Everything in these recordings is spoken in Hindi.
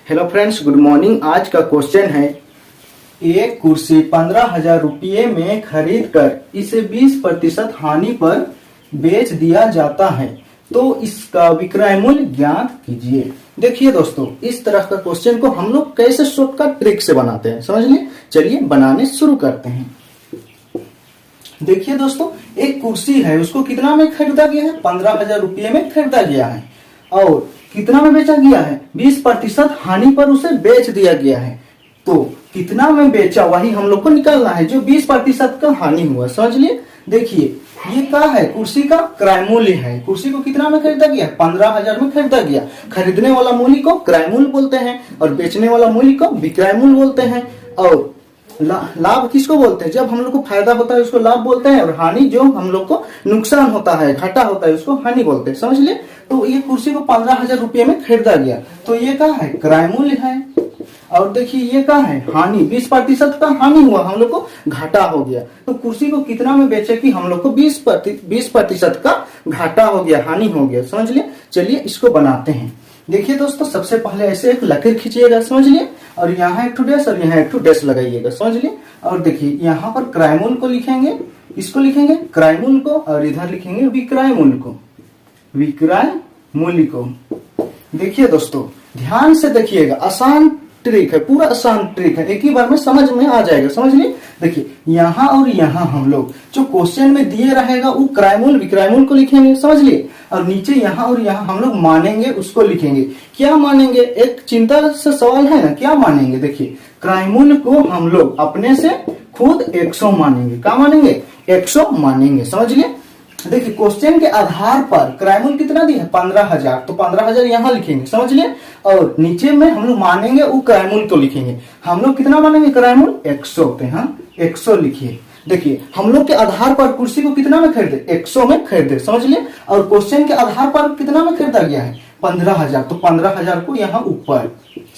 Hello friends, good morning. आज का क्वेश्चन है, एक कुर्सी 15,000 रुपये में खरीद कर इसे 20% हानि पर बेच दिया जाता है, तो इसका विक्रय मूल्य ज्ञात कीजिए। देखिए दोस्तों, इस तरह का क्वेश्चन को हम लोग कैसे शॉर्टकट ट्रिक से बनाते हैं, समझ लिए। चलिए बनाने शुरू करते हैं। देखिए दोस्तों, एक कुर्सी है, उसको कितना में खरीदा गया है? 15,000 रुपये में खरीदा गया है और कितना में बेचा गया है? 20% हानि पर उसे बेच दिया गया है। तो कितना में बेचा वही हम लोग को निकालना है, जो 20% का हानि हुआ, समझ लिए। देखिए ये क्या है? कुर्सी का क्रय मूल्य है। कुर्सी को कितना में खरीदा गया? 15,000 में खरीदा गया। खरीदने वाला मूल्य को क्रय मूल्य बोलते हैं और बेचने वाला मूल्य को विक्रय मूल्य बोलते हैं। और लाभ किसको बोलते हैं? जब हम लोग को फायदा होता है उसको लाभ बोलते हैं, और हानि जो हम लोग को नुकसान होता है, घाटा होता है, उसको हानि बोलते हैं, समझ लिए। तो ये कुर्सी को 15,000 रुपये में खरीदा गया, तो ये क्या है? क्रय मूल्य है। और देखिए ये क्या है? हानि। 20% का हानि हुआ, हम लोग को घाटा हो गया। तो कुर्सी को कितना में बेचे कि हम लोग को 20% का घाटा हो गया, हानि हो गया, समझ लिए। चलिए इसको बनाते हैं। देखिए दोस्तों, सबसे पहले ऐसे एक लकीर खींचिएगा, समझ लिए, और यहाँ एक डैश और यहाँ एक डैश लगाइएगा, समझ लिए। और देखिए यहाँ पर क्रय मूल्य को लिखेंगे, इसको लिखेंगे क्रय मूल्य को, और इधर लिखेंगे विक्रय मूल्य को, विक्रय मूल्य को। देखिए दोस्तों, ध्यान से देखिएगा, आसान ट्रिक है, पूरा आसान ट्रिक है, एक ही बार में समझ में आ जाएगा, समझ लिए। देखिए यहाँ और यहाँ हम लोग जो क्वेश्चन में दिए रहेगा वो क्रय मूल्य विक्रय मूल्य को लिखेंगे, समझ लिए। और नीचे यहाँ और यहाँ हम लोग मानेंगे, उसको लिखेंगे। क्या मानेंगे? एक चिंता से सवाल है ना, क्या मानेंगे? देखिए क्रय मूल्य को हम लोग अपने से खुद 100 मानेंगे। क्या मानेंगे? 100 मानेंगे, समझ लिए। देखिए क्वेश्चन के आधार पर क्रय मूल्य कितना दिया है? 15,000, तो 15,000 यहाँ लिखेंगे, समझ लिए। और नीचे में हम लोग मानेंगे वो क्रय मूल्य को लिखेंगे। हम लोग कितना मानेंगे क्रय मूल्य? 100, तो यहाँ 100 लिखिए। देखिए हम लोग के आधार पर कुर्सी को कितना में खरीदे? 100 में खरीदे, समझ लिए। और क्वेश्चन के आधार पर कितना में खरीदा गया है? 15,000, तो 15,000 को यहाँ ऊपर,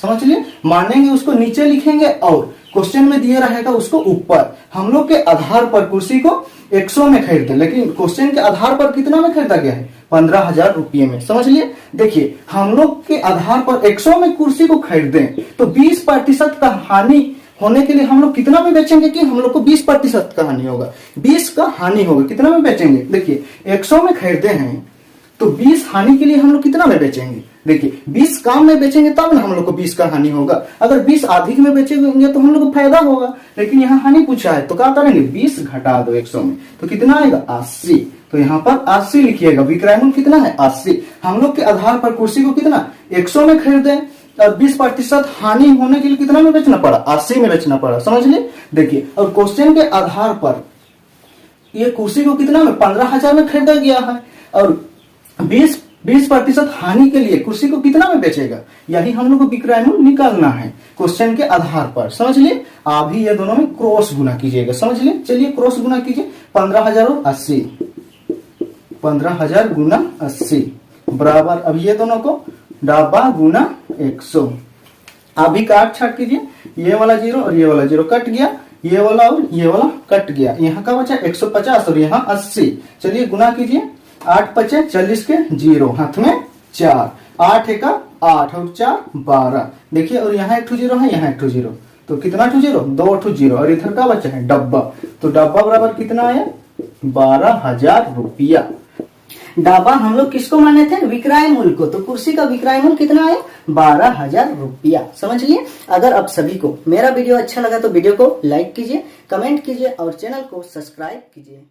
समझ लिए, मानेंगे, उसको नीचे लिखेंगे, और क्वेश्चन में दिया रहेगा उसको ऊपर। हम लोग के आधार पर कुर्सी को 100 में खरीदे, लेकिन क्वेश्चन के आधार पर कितना में खरीदा गया है? 15,000 रुपये में, समझ लिए। देखिए हम लोग के आधार पर 100 में कुर्सी को खरीदे, तो 20% का हानि होने के लिए हम लोग कितना में बेचेंगे कि हम लोग को 20% का हानि होगा? 20 का हानि होगा। कितना में बेचेंगे? देखिए 100 में खरीदे हैं, तो 20 हानि के लिए हम लोग कितना में बेचेंगे? देखिए 20 काम में बेचेंगे तब ना हम लोग को 20 का हानि होगा। अगर 20 अधिक में बेचेंगे तो हम लोग को फायदा होगा, लेकिन यहाँ हानि पूछा है, तो क्या करेंगे? 20 घटा दो 100 में, तो कितना आएगा? 80। तो यहाँ पर 80 लिखिएगा। विक्रय मूल्य कितना है? 80। हम लोग के आधार पर कुर्सी को कितना? 100 में खरीदे, और 20% हानि होने के लिए कितना में बेचना पड़ा? 80 में बेचना पड़ा, समझ लिए। देखिए और क्वेश्चन के आधार पर ये कुर्सी को कितना में? 15,000 में खरीदा गया है, और 20% हानि के लिए कुर्सी को कितना में बेचेगा? यही हम लोग को विक्रय मूल्य निकालना है क्वेश्चन के आधार पर, समझ लिए। अभी ये दोनों में क्रॉस गुना कीजिएगा, समझ लिए। चलिए क्रॉस गुना कीजिए। 15,000 और 80, 15,000 गुना 80 बराबर, अब ये दोनों को डाबा गुना 100। अभी काट छाट कीजिए। ये वाला 0 और ये वाला 0 कट गया, ये वाला और ये वाला कट गया। यहाँ का बचा 150 और यहाँ 80। चलिए गुना कीजिए। 8 पचे 40 के 0, हाथ में 4, 8 एका 8 और 4 12। देखिए और यहाँ एक 0 है, यहाँ एक 0, तो कितना 0? 2 0, और इधर का बचा है डब्बा, तो डब्बा बराबर कितना आया? 12,000 रुपया। डाबा हम लोग किसको माने थे? विक्रय मूल्य को। तो कुर्सी का विक्रय मूल्य कितना आया? 12,000 रुपया, समझ लिए। अगर आप सभी को मेरा वीडियो अच्छा लगा तो वीडियो को लाइक कीजिए, कमेंट कीजिए और चैनल को सब्सक्राइब कीजिए।